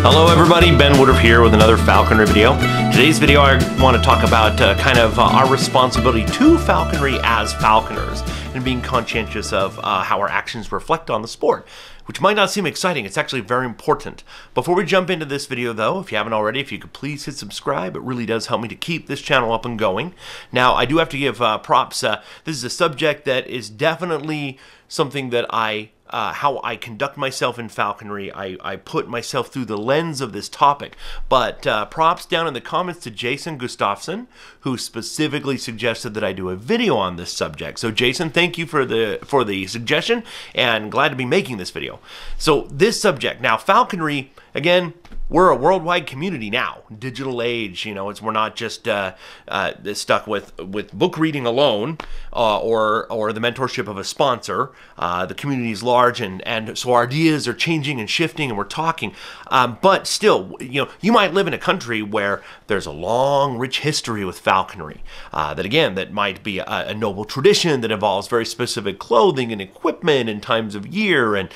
Hello everybody, Ben Woodruff here with another falconry video. Today's video I want to talk about our responsibility to falconry as falconers and being conscientious of how our actions reflect on the sport, which might not seem exciting. It's actually very important. Before we jump into this video though, if you haven't already, if you could please hit subscribe. It really does help me to keep this channel up and going. Now, I do have to give props. This is a subject that is definitely something that how I conduct myself in falconry. I put myself through the lens of this topic. But props down in the comments to Jason Gustafson, who specifically suggested that I do a video on this subject. So Jason, thank you for the suggestion, and glad to be making this video. So this subject, now falconry, again, we're a worldwide community now. Digital age, you know, we're not just stuck with book reading alone or the mentorship of a sponsor. The community is large, and so our ideas are changing and shifting, and we're talking. But still, you know, you might live in a country where there's a long, rich history with falconry. That might be a noble tradition that involves very specific clothing and equipment and times of year. And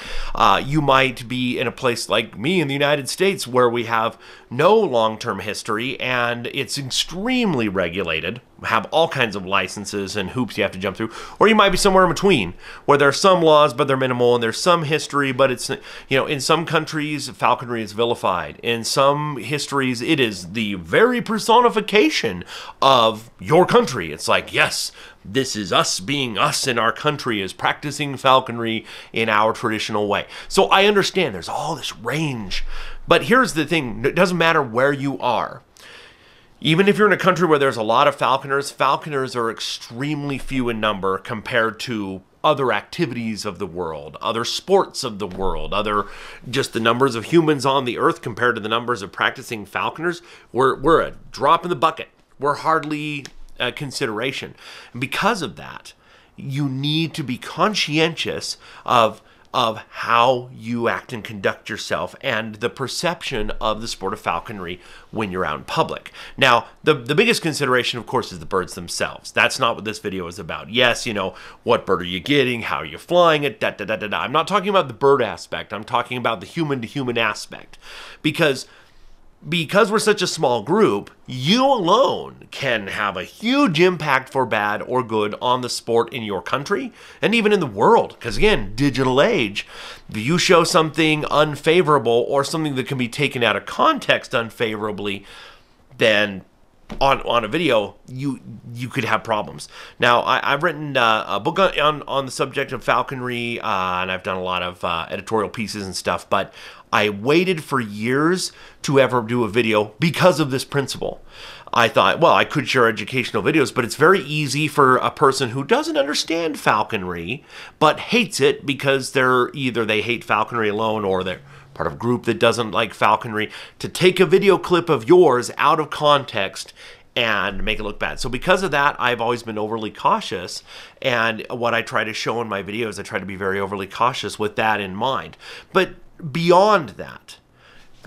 you might be in a place like me in the United States where we have no long-term history and it's extremely regulated, have all kinds of licenses and hoops you have to jump through. Or you might be somewhere in between where there are some laws but they're minimal, and there's some history but it's, you know, in some countries falconry is vilified. In some histories it is the very personification of your country. It's like, yes, this is us being us, and our country is practicing falconry in our traditional way. So I understand there's all this range. But here's the thing, it doesn't matter where you are. Even if you're in a country where there's a lot of falconers, falconers are extremely few in number compared to other activities of the world, other sports of the world, just the numbers of humans on the earth compared to the numbers of practicing falconers. We're a drop in the bucket. We're hardly a consideration. And because of that, you need to be conscientious of how you act and conduct yourself and the perception of the sport of falconry when you're out in public. Now, the biggest consideration, of course, is the birds themselves. That's not what this video is about. Yes, you know, what bird are you getting? How are you flying it? I'm not talking about the bird aspect. I'm talking about the human-to-human aspect. Because we're such a small group, you alone can have a huge impact for bad or good on the sport in your country and even in the world. Because again, digital age, if you show something unfavorable or something that can be taken out of context unfavorably, then on a video, you could have problems. Now, I've written a book on the subject of falconry, and I've done a lot of editorial pieces and stuff, but I waited for years to ever do a video because of this principle. I thought, well, I could share educational videos, but it's very easy for a person who doesn't understand falconry but hates it because they hate falconry alone, or they're part of a group that doesn't like falconry, to take a video clip of yours out of context and make it look bad. So because of that, I've always been overly cautious, and what I try to show in my videos, I try to be very overly cautious with that in mind. But beyond that,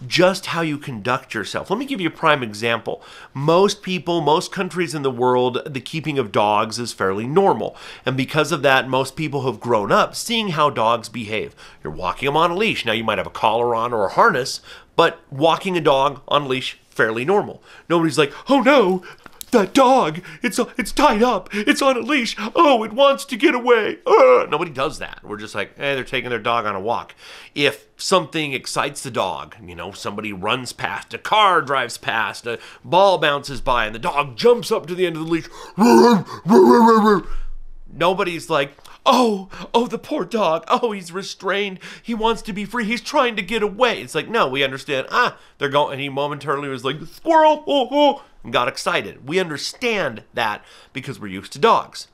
just how you conduct yourself. Let me give you a prime example. Most people, most countries in the world, the keeping of dogs is fairly normal. And because of that, most people have grown up seeing how dogs behave. You're walking them on a leash. Now, you might have a collar on or a harness, but walking a dog on a leash, fairly normal. Nobody's like, oh no, that dog, it's tied up, it's on a leash, oh, it wants to get away. Nobody does that. We're just like, hey, they're taking their dog on a walk. If something excites the dog, you know, somebody runs past, a car drives past, a ball bounces by, and the dog jumps up to the end of the leash, nobody's like, oh, the poor dog, oh, he's restrained, he wants to be free, he's trying to get away. It's like, no, we understand, they're going, and he momentarily was like, squirrel, and got excited. We understand that because we're used to dogs.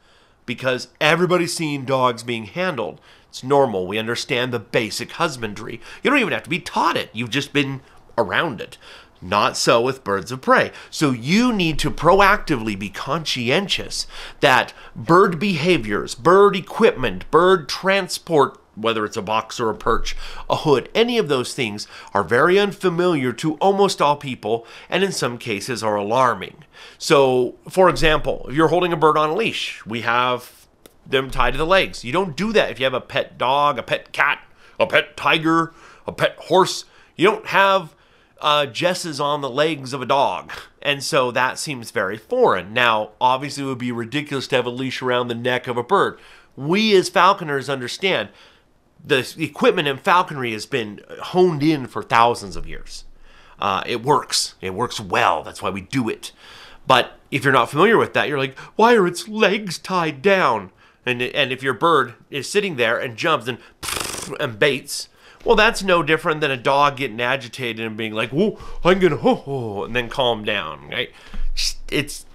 Because everybody's seen dogs being handled. It's normal. We understand the basic husbandry. You don't even have to be taught it. You've just been around it. Not so with birds of prey. So you need to proactively be conscientious that bird behaviors, bird equipment, bird transport, whether it's a box or a perch, a hood, any of those things are very unfamiliar to almost all people, and in some cases are alarming. So, for example, if you're holding a bird on a leash, we have them tied to the legs. You don't do that if you have a pet dog, a pet cat, a pet tiger, a pet horse. You don't have jesses on the legs of a dog. And so that seems very foreign. Now, obviously, it would be ridiculous to have a leash around the neck of a bird. We as falconers understand the equipment in falconry has been honed in for thousands of years. It works. It works well. That's why we do it. But if you're not familiar with that, you're like, why are its legs tied down? And if your bird is sitting there and jumps and baits, well, that's no different than a dog getting agitated and being like, "Whoa, I'm gonna ho," and then calm down, right? It's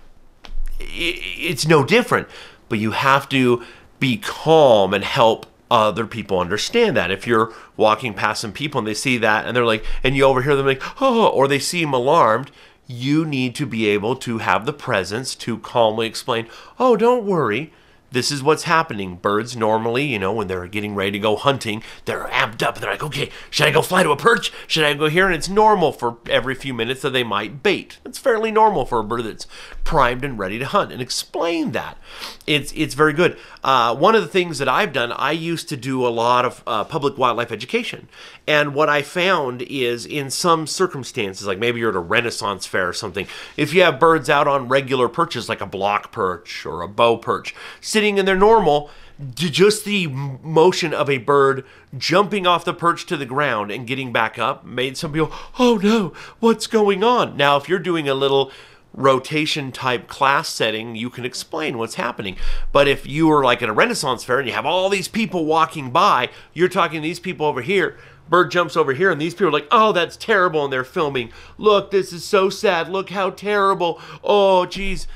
no different, but you have to be calm and help other people understand that. If you're walking past some people and they see that and they're like, and you overhear them like, "Oh," or they seem alarmed, you need to be able to have the presence to calmly explain, "Oh, don't worry. This is what's happening." Birds normally, you know, when they're getting ready to go hunting, they're amped up. They're like, okay, should I go fly to a perch? Should I go here? And it's normal for every few minutes that they might bait. It's fairly normal for a bird that's primed and ready to hunt. And explain that. It's very good. One of the things that I've done, I used to do a lot of public wildlife education. And what I found is in some circumstances, like maybe you're at a Renaissance fair or something, if you have birds out on regular perches like a block perch or a bow perch, sitting in their normal, just the motion of a bird jumping off the perch to the ground and getting back up made some people, "Oh no, what's going on?" Now, if you're doing a little rotation type class setting, you can explain what's happening. But if you were like at a Renaissance fair and you have all these people walking by, you're talking to these people over here, bird jumps over here, and these people are like, "Oh, that's terrible," and they're filming. "Look, this is so sad. Look how terrible. Oh, geez."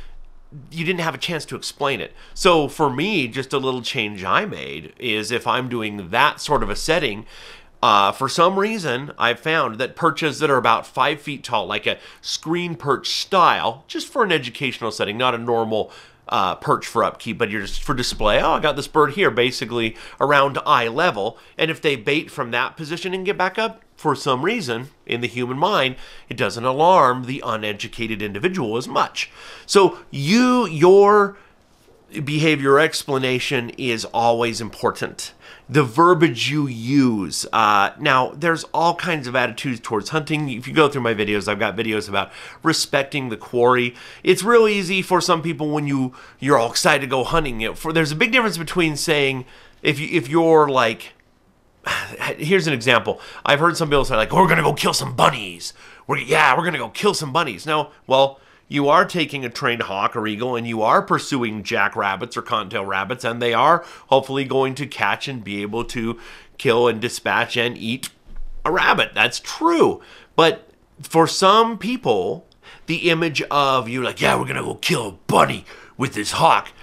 You didn't have a chance to explain it. So for me, just a little change I made is if I'm doing that sort of a setting, for some reason, I've found that perches that are about 5 feet tall, like a screen perch style, just for an educational setting, not a normal perch for upkeep, but you're just for display. "Oh, I got this bird here," basically around eye level. And if they bait from that position and get back up, for some reason, in the human mind, it doesn't alarm the uneducated individual as much. So your behavior explanation is always important. The verbiage you use. Now, there's all kinds of attitudes towards hunting. If you go through my videos, I've got videos about respecting the quarry. It's real easy for some people when you're all excited to go hunting. There's a big difference between saying, if you're like, here's an example. I've heard some people say like, "We're gonna go kill some bunnies. We're gonna go kill some bunnies." Now, well, you are taking a trained hawk or eagle and you are pursuing jackrabbits or cottontail rabbits, and they are hopefully going to catch and be able to kill and dispatch and eat a rabbit. That's true. But for some people, the image of you like, "Yeah, we're gonna go kill a bunny with this hawk,"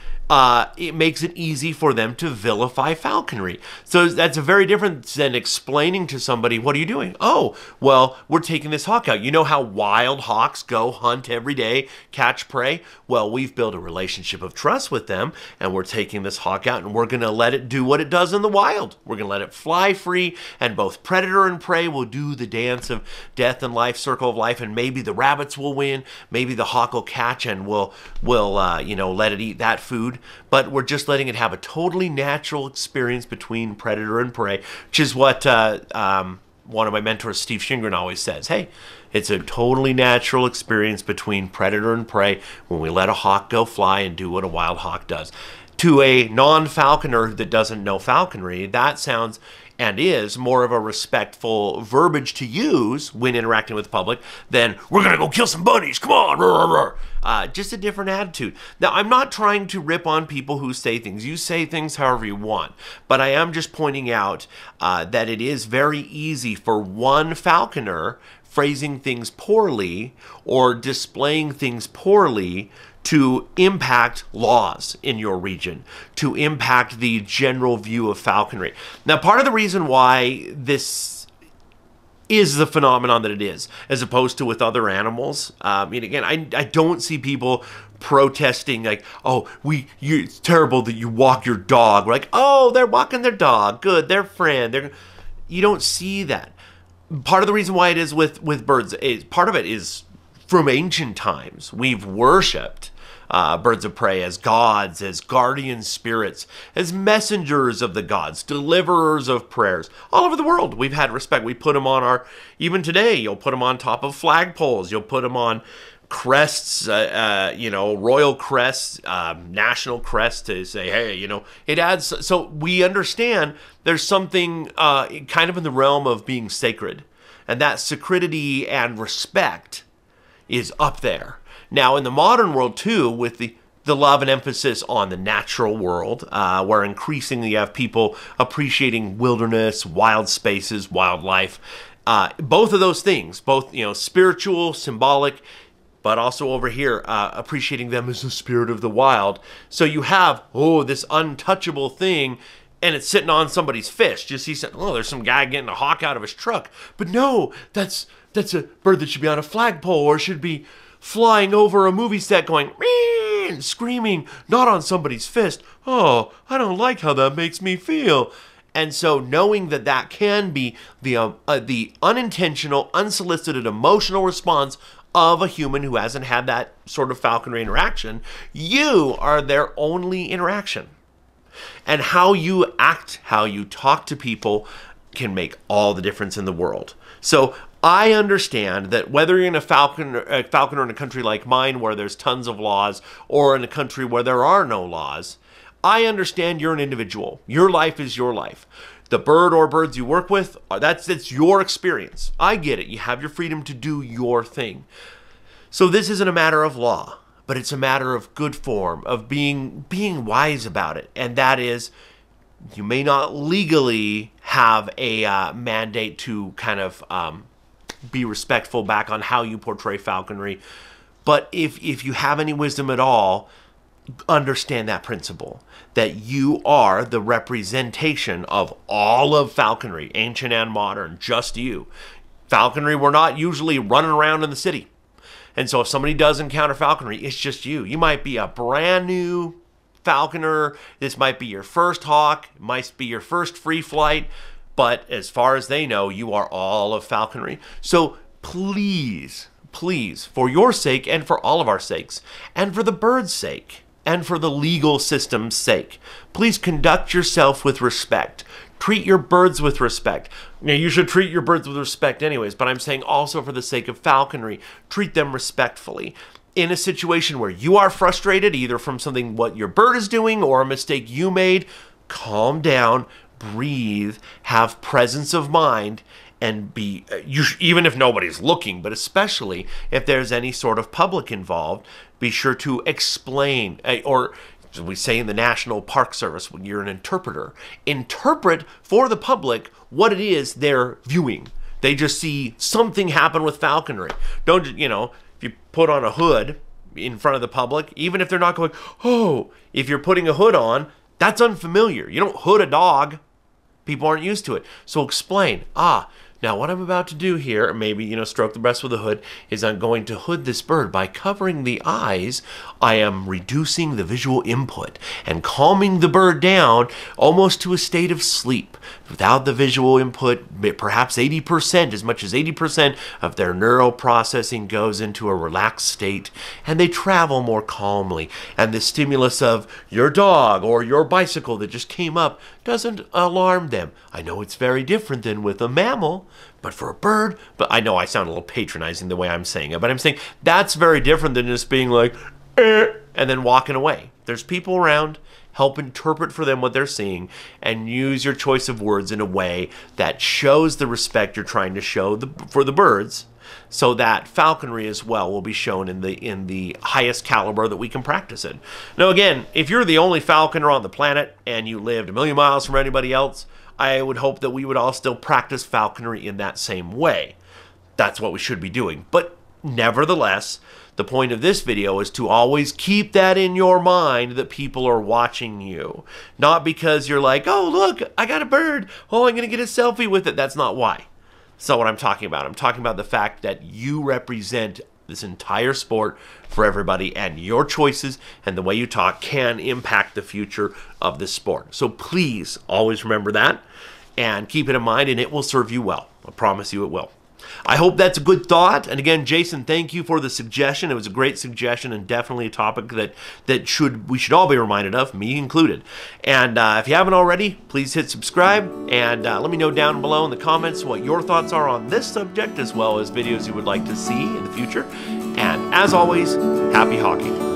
it makes it easy for them to vilify falconry. So that's a very different than explaining to somebody, "What are you doing?" "Oh, well, we're taking this hawk out. You know how wild hawks go hunt every day, catch prey? Well, we've built a relationship of trust with them, and we're taking this hawk out, and we're going to let it do what it does in the wild. We're going to let it fly free, and both predator and prey will do the dance of death and life, circle of life, and maybe the rabbits will win, maybe the hawk will catch, and we'll let it eat that food. But we're just letting it have a totally natural experience between predator and prey," which is what one of my mentors, Steve Shingren, always says. Hey, it's a totally natural experience between predator and prey when we let a hawk go fly and do what a wild hawk does. To a non-falconer that doesn't know falconry, that sounds and is more of a respectful verbiage to use when interacting with the public than, "We're gonna go kill some bunnies, come on, rah, rah, rah." Just a different attitude. Now, I'm not trying to rip on people who say things. You say things however you want, but I am just pointing out that it is very easy for one falconer phrasing things poorly or displaying things poorly to impact laws in your region, to impact the general view of falconry. Now, part of the reason why this is the phenomenon that it is, as opposed to with other animals, again, I don't see people protesting like, "Oh, it's terrible that you walk your dog." We're like, "Oh, they're walking their dog. Good, their friend." You don't see that. Part of the reason why it is with birds, part of it is from ancient times. We've worshipped birds of prey as gods, as guardian spirits, as messengers of the gods, deliverers of prayers. All over the world, we've had respect. We put them on even today, you'll put them on top of flagpoles. You'll put them on crests, royal crests, national crests to say, hey, it adds. So we understand there's something kind of in the realm of being sacred. And that sacredity and respect is up there. Now, in the modern world, too, with the love and emphasis on the natural world, where increasingly you have people appreciating wilderness, wild spaces, wildlife, both of those things, both spiritual, symbolic, but also over here, appreciating them as the spirit of the wild. So you have, this untouchable thing, and it's sitting on somebody's fist. You see, there's some guy getting a hawk out of his truck. But no, that's a bird that should be on a flagpole or should be flying over a movie set going, and screaming, not on somebody's fist. Oh, I don't like how that makes me feel. And so knowing that can be the unintentional, unsolicited emotional response of a human who hasn't had that sort of falconry interaction, you are their only interaction. And how you act, how you talk to people can make all the difference in the world. So I understand that whether you're in a falconer in a country like mine where there's tons of laws or in a country where there are no laws, I understand you're an individual. Your life is your life. The bird or birds you work with, that's your experience. I get it. You have your freedom to do your thing. So this isn't a matter of law, but it's a matter of good form, of being wise about it. And that is, you may not legally have a mandate to kind of be respectful back on how you portray falconry, but if you have any wisdom at all, understand that principle, that you are the representation of all of falconry, ancient and modern, just you. Falconry, we're not usually running around in the city. And so if somebody does encounter falconry, it's just you. You might be a brand new falconer. This might be your first hawk. It might be your first free flight. But as far as they know, you are all of falconry. So please, for your sake and for all of our sakes, and for the bird's sake, and for the legal system's sake, please conduct yourself with respect. Treat your birds with respect. Now, you should treat your birds with respect anyways, but I'm saying also for the sake of falconry, treat them respectfully. In a situation where you are frustrated, either from something what your bird is doing or a mistake you made, calm down, breathe, have presence of mind, and even if nobody's looking, but especially if there's any sort of public involved, be sure to explain, or as we say in the National Park Service, when you're an interpreter, interpret for the public what it is they're viewing. They just see something happen with falconry. Don't, if you put on a hood in front of the public, even if they're not going, if you're putting a hood on, that's unfamiliar. You don't hood a dog. People aren't used to it. So explain, now what I'm about to do here, maybe, stroke the breast with a hood, is I'm going to hood this bird. By covering the eyes, I am reducing the visual input and calming the bird down almost to a state of sleep. Without the visual input, perhaps 80%, as much as 80% of their neural processing goes into a relaxed state, and they travel more calmly. And the stimulus of your dog or your bicycle that just came up doesn't alarm them. I know it's very different than with a mammal, but for a bird, but I know I sound a little patronizing the way I'm saying it, but I'm saying that's very different than just being like, and then walking away. There's people around. Help interpret for them what they're seeing, and use your choice of words in a way that shows the respect you're trying to show for the birds, so that falconry as well will be shown in the highest caliber that we can practice it. Now again, if you're the only falconer on the planet and you lived a million miles from anybody else, I would hope that we would all still practice falconry in that same way. That's what we should be doing. But nevertheless, the point of this video is to always keep that in your mind, that people are watching you. Not because you're like, oh, look, I got a bird. Oh, I'm going to get a selfie with it. That's not why. That's not what I'm talking about. I'm talking about the fact that you represent this entire sport for everybody, and your choices and the way you talk can impact the future of this sport. So please always remember that and keep it in mind, and it will serve you well. I promise you it will. I hope that's a good thought. And again, Jason, thank you for the suggestion. It was a great suggestion and definitely a topic that we should all be reminded of, me included. And if you haven't already, please hit subscribe and let me know down below in the comments what your thoughts are on this subject, as well as videos you would like to see in the future. And as always, happy hawking.